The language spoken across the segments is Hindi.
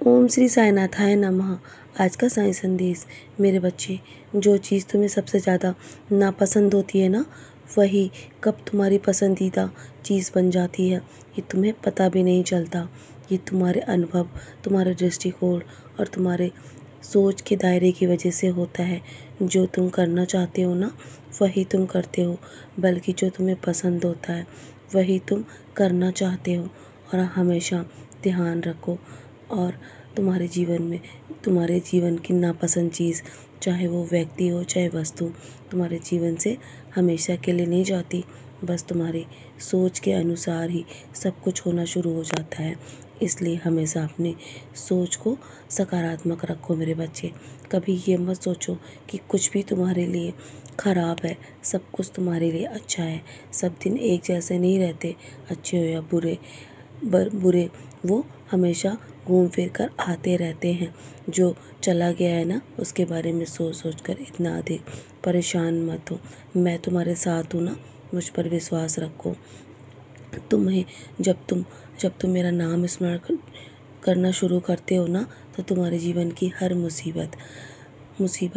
ओम श्री साईनाथाय नमः। आज का साईं संदेश। मेरे बच्चे, जो चीज़ तुम्हें सबसे ज़्यादा नापसंद होती है ना, वही कब तुम्हारी पसंदीदा चीज़ बन जाती है ये तुम्हें पता भी नहीं चलता। ये तुम्हारे अनुभव, तुम्हारे दृष्टिकोण और तुम्हारे सोच के दायरे की वजह से होता है। जो तुम करना चाहते हो ना, वही तुम करते हो, बल्कि जो तुम्हें पसंद होता है वही तुम करना चाहते हो। और हमेशा ध्यान रखो, और तुम्हारे जीवन की नापसंद चीज़, चाहे वो व्यक्ति हो चाहे वस्तु, तुम्हारे जीवन से हमेशा के लिए नहीं जाती। बस तुम्हारी सोच के अनुसार ही सब कुछ होना शुरू हो जाता है। इसलिए हमेशा अपनी सोच को सकारात्मक रखो मेरे बच्चे। कभी ये मत सोचो कि कुछ भी तुम्हारे लिए ख़राब है, सब कुछ तुम्हारे लिए अच्छा है। सब दिन एक जैसे नहीं रहते, अच्छे हो या बुरे वो हमेशा घूम फिर कर आते रहते हैं। जो चला गया है ना, उसके बारे में सोच सोच कर इतना अधिक परेशान मत हो। मैं तुम्हारे साथ हूँ ना, मुझ पर विश्वास रखो। तुम्हें जब तुम मेरा नाम स्मरण करना शुरू करते हो ना, तो तुम्हारे जीवन की हर मुसीबत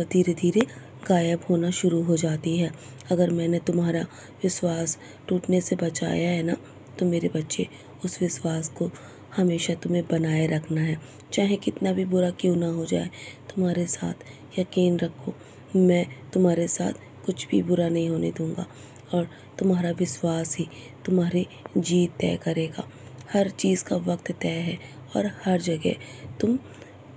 धीरे धीरे गायब होना शुरू हो जाती है। अगर मैंने तुम्हारा विश्वास टूटने से बचाया है ना, तो मेरे बच्चे, उस विश्वास को हमेशा तुम्हें बनाए रखना है। चाहे कितना भी बुरा क्यों ना हो जाए, तुम्हारे साथ यकीन रखो, मैं तुम्हारे साथ कुछ भी बुरा नहीं होने दूंगा। और तुम्हारा विश्वास ही तुम्हारी जीत तय करेगा। हर चीज़ का वक्त तय है, और हर जगह तुम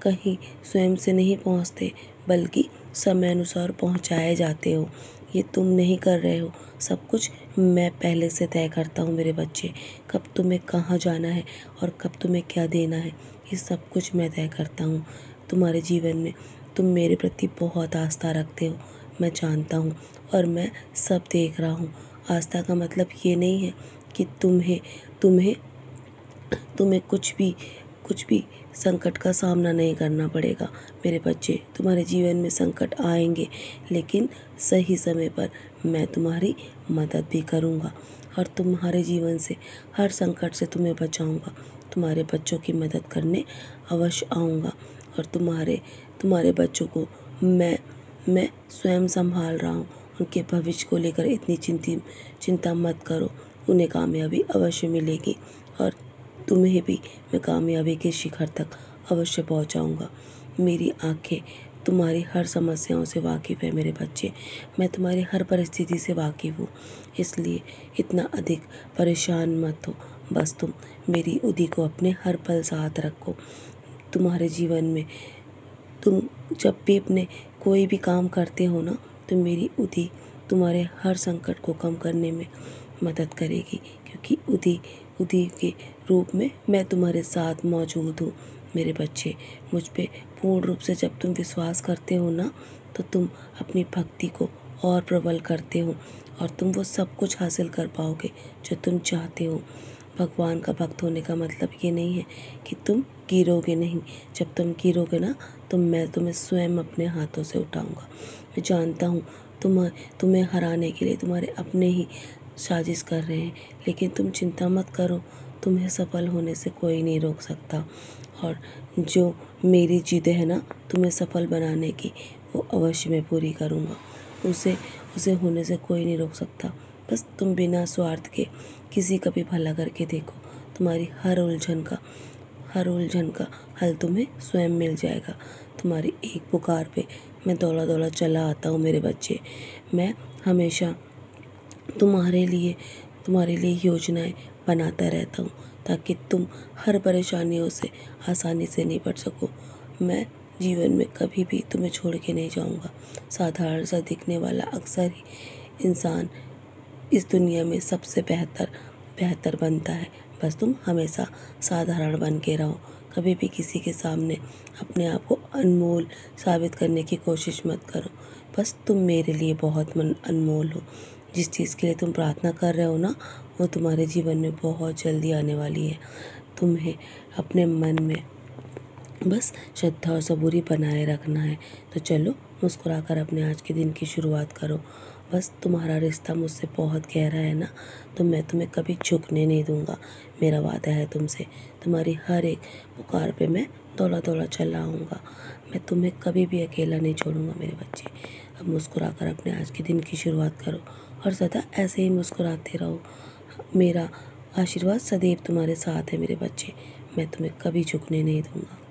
कहीं स्वयं से नहीं पहुंचते, बल्कि समय अनुसार पहुंचाए जाते हो। ये तुम नहीं कर रहे हो, सब कुछ मैं पहले से तय करता हूँ मेरे बच्चे। कब तुम्हें कहाँ जाना है और कब तुम्हें क्या देना है, ये सब कुछ मैं तय करता हूँ। तुम्हारे जीवन में तुम मेरे प्रति बहुत आस्था रखते हो, मैं जानता हूँ, और मैं सब देख रहा हूँ। आस्था का मतलब ये नहीं है कि तुम्हें तुम्हें तुम्हें कुछ भी संकट का सामना नहीं करना पड़ेगा मेरे बच्चे। तुम्हारे जीवन में संकट आएंगे, लेकिन सही समय पर मैं तुम्हारी मदद भी करूँगा, और तुम्हारे जीवन से हर संकट से तुम्हें बचाऊँगा। तुम्हारे बच्चों की मदद करने अवश्य आऊँगा, और तुम्हारे बच्चों को मैं स्वयं संभाल रहा हूँ। उनके भविष्य को लेकर इतनी चिंता मत करो, उन्हें कामयाबी अवश्य मिलेगी, और तुम्हें भी मैं कामयाबी के शिखर तक अवश्य पहुंचाऊंगा। मेरी आंखें तुम्हारी हर समस्याओं से वाकिफ़ है मेरे बच्चे। मैं तुम्हारी हर परिस्थिति से वाकिफ़ हूँ, इसलिए इतना अधिक परेशान मत हो। बस तुम मेरी उदी को अपने हर पल साथ रखो। तुम्हारे जीवन में तुम जब भी अपने कोई भी काम करते हो ना, तो मेरी उदी तुम्हारे हर संकट को कम करने में मदद करेगी, क्योंकि उदी के रूप में मैं तुम्हारे साथ मौजूद हूँ मेरे बच्चे। मुझ पे पूर्ण रूप से जब तुम विश्वास करते हो ना, तो तुम अपनी भक्ति को और प्रबल करते हो, और तुम वो सब कुछ हासिल कर पाओगे जो तुम चाहते हो। भगवान का भक्त होने का मतलब ये नहीं है कि तुम गिरोगे नहीं। जब तुम गिरोगे ना, तो मैं तुम्हें स्वयं अपने हाथों से उठाऊंगा। मैं जानता हूँ तुम्हें हराने के लिए तुम्हारे अपने ही साजिश कर रहे हैं, लेकिन तुम चिंता मत करो, तुम्हें सफल होने से कोई नहीं रोक सकता। और जो मेरी जिद है ना तुम्हें सफल बनाने की, वो अवश्य मैं पूरी करूँगा। उसे होने से कोई नहीं रोक सकता। बस तुम बिना स्वार्थ के किसी का भी भला करके देखो, तुम्हारी हर उलझन का हल तुम्हें स्वयं मिल जाएगा। तुम्हारी एक पुकार पे मैं दौड़ा दौड़ा चला आता हूँ मेरे बच्चे। मैं हमेशा तुम्हारे लिए योजनाएं बनाता रहता हूँ, ताकि तुम हर परेशानियों से आसानी से निपट सको। मैं जीवन में कभी भी तुम्हें छोड़ के नहीं जाऊँगा। साधारण सा दिखने वाला अक्सर ही इंसान इस दुनिया में सबसे बेहतर बनता है। बस तुम हमेशा साधारण बन के रहो। कभी भी किसी के सामने अपने आप को अनमोल साबित करने की कोशिश मत करो। बस तुम मेरे लिए बहुत अनमोल हो। जिस चीज़ के लिए तुम प्रार्थना कर रहे हो ना, वो तुम्हारे जीवन में बहुत जल्दी आने वाली है। तुम्हें अपने मन में बस श्रद्धा और सबूरी बनाए रखना है। तो चलो, मुस्कुराकर अपने आज के दिन की शुरुआत करो। बस तुम्हारा रिश्ता मुझसे बहुत गहरा है ना, तो मैं तुम्हें कभी झुकने नहीं दूँगा। मेरा वादा है तुमसे, तुम्हारी हर एक पुकार पे मैं दौड़ा दौड़ा चला आऊँगा। मैं तुम्हें कभी भी अकेला नहीं छोड़ूंगा मेरे बच्चे। अब मुस्कुरा कर अपने आज के दिन की शुरुआत करो और सदा ऐसे ही मुस्कुराते रहो। मेरा आशीर्वाद सदैव तुम्हारे साथ है मेरे बच्चे। मैं तुम्हें कभी झुकने नहीं दूँगा।